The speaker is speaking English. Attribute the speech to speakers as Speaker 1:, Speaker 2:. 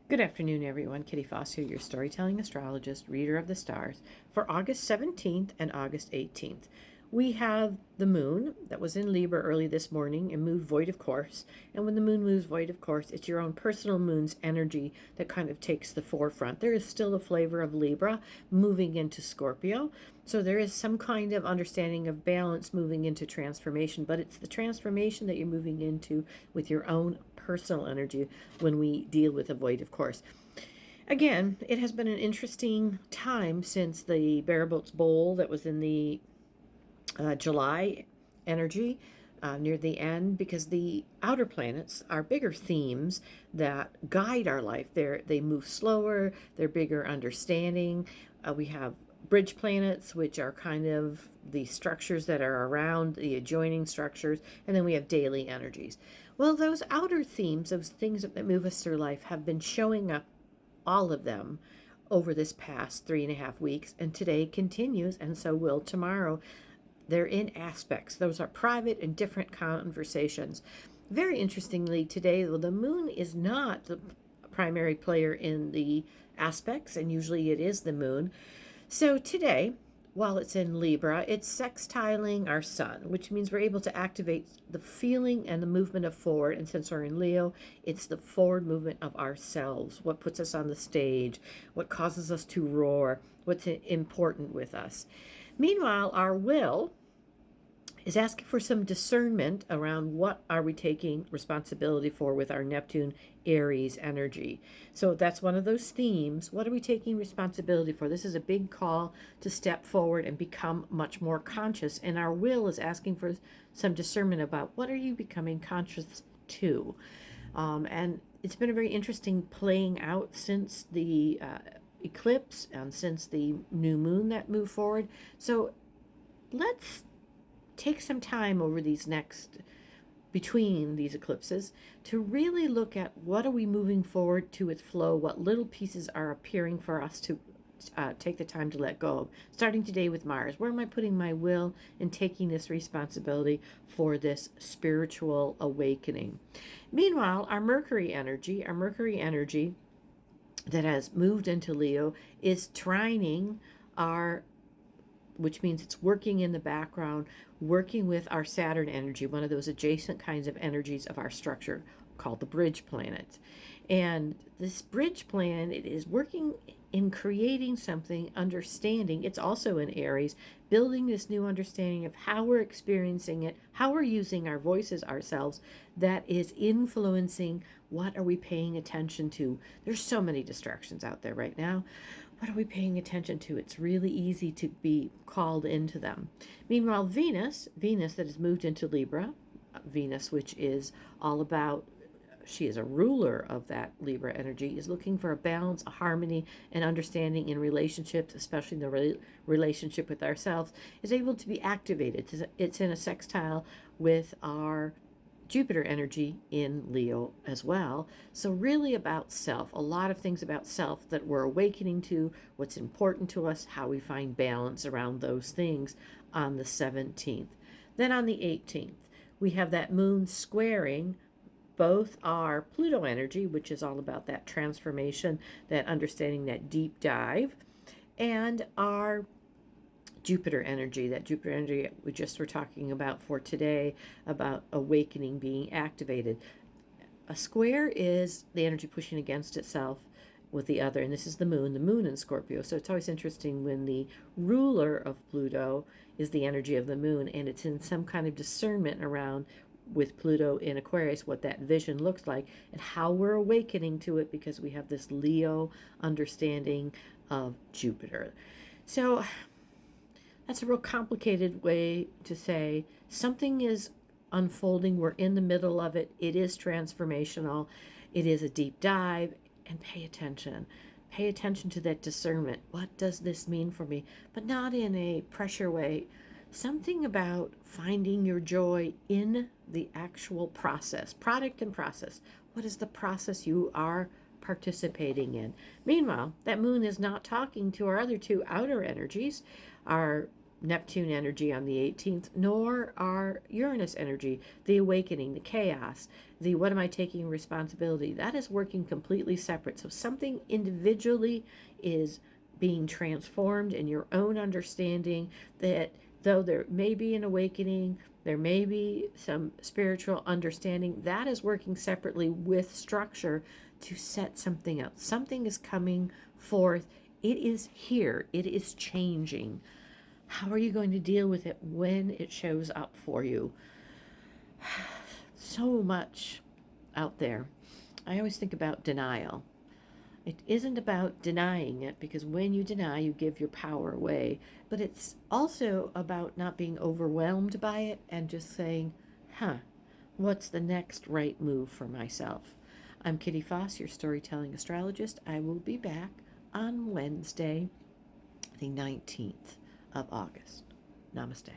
Speaker 1: Good afternoon, everyone. Kitty Foss here, your storytelling astrologist, reader of the stars, for August 17th and August 18th. We have the moon that was in Libra early this morning and moved void of course. And when the moon moves void of course, it's your own personal moon's energy that kind of takes the forefront. There is still a flavor of Libra moving into Scorpio. So there is some kind of understanding of balance moving into transformation, but it's the transformation that you're moving into with your own personal energy when we deal with a void of course. Again, it has been an interesting time since the Bareboats Bowl that was in the July energy near the end, because the outer planets are bigger themes that guide our life. They move slower, they're bigger understanding. We have bridge planets, which are kind of the structures that are around the adjoining structures, and then we have daily energies. Well, those outer themes, those things that move us through life, have been showing up, all of them, over this past 3.5 weeks, and today continues, and so will tomorrow. They're in aspects. Those are private and different conversations. Very interestingly, today, though, the moon is not the primary player in the aspects, and usually it is the moon. So today, while it's in Libra, it's sextiling our sun, which means we're able to activate the feeling and the movement of forward. And since we're in Leo, it's the forward movement of ourselves, what puts us on the stage, what causes us to roar, what's important with us. Meanwhile, our will is asking for some discernment around what are we taking responsibility for with our Neptune Aries energy. So that's one of those themes. What are we taking responsibility for? This is a big call to step forward and become much more conscious. And our will is asking for some discernment about what are you becoming conscious to. And it's been a very interesting playing out since the eclipse and since the new moon that moved forward. So let's take some time over these next, between these eclipses, to really look at what are we moving forward to its flow, what little pieces are appearing for us to take the time to let go of. Starting today with Mars, where am I putting my will in taking this responsibility for this spiritual awakening? Meanwhile, our Mercury energy that has moved into Leo is trining our, which means it's working in the background, working with our Saturn energy, one of those adjacent kinds of energies of our structure called the bridge planet. And this bridge planet is working in creating something, understanding. It's also in Aries, building this new understanding of how we're experiencing it, how we're using our voices ourselves, that is influencing what are we paying attention to. There's so many distractions out there right now. What are we paying attention to? It's really easy to be called into them. Meanwhile, Venus that has moved into Libra, Venus, which is all about, she is a ruler of that Libra energy, is looking for a balance, a harmony, and understanding in relationships, especially the relationship with ourselves, is able to be activated. It's in a sextile with our Jupiter energy in Leo as well. So really about self, a lot of things about self that we're awakening to, what's important to us, how we find balance around those things on the 17th. Then on the 18th, we have that moon squaring both our Pluto energy, which is all about that transformation, that understanding, that deep dive, and our Jupiter energy, that Jupiter energy we just were talking about for today, about awakening being activated. A square is the energy pushing against itself with the other, and this is the moon in Scorpio. So it's always interesting when the ruler of Pluto is the energy of the moon, and it's in some kind of discernment around, with Pluto in Aquarius, what that vision looks like and how we're awakening to it, because we have this Leo understanding of Jupiter. So that's a real complicated way to say something is unfolding. We're in the middle of it. It is transformational. It is a deep dive. And pay attention. Pay attention to that discernment. What does this mean for me? But not in a pressure way. Something about finding your joy in the actual process, product and process. What is the process you are participating in? Meanwhile, that moon is not talking to our other two outer energies, our Neptune energy on the 18th, nor our Uranus energy, the awakening, the chaos, the what am I taking responsibility. That is working completely separate. So something individually is being transformed in your own understanding, that though there may be an awakening, there may be some spiritual understanding, that is working separately with structure to set something up. Something is coming forth. It is here. It is changing. How are you going to deal with it when it shows up for you? So much out there. I always think about denial. It isn't about denying it, because when you deny, you give your power away. But it's also about not being overwhelmed by it and just saying, what's the next right move for myself? I'm Kitty Foss, your storytelling astrologist. I will be back on Wednesday, the 19th of August. Namaste.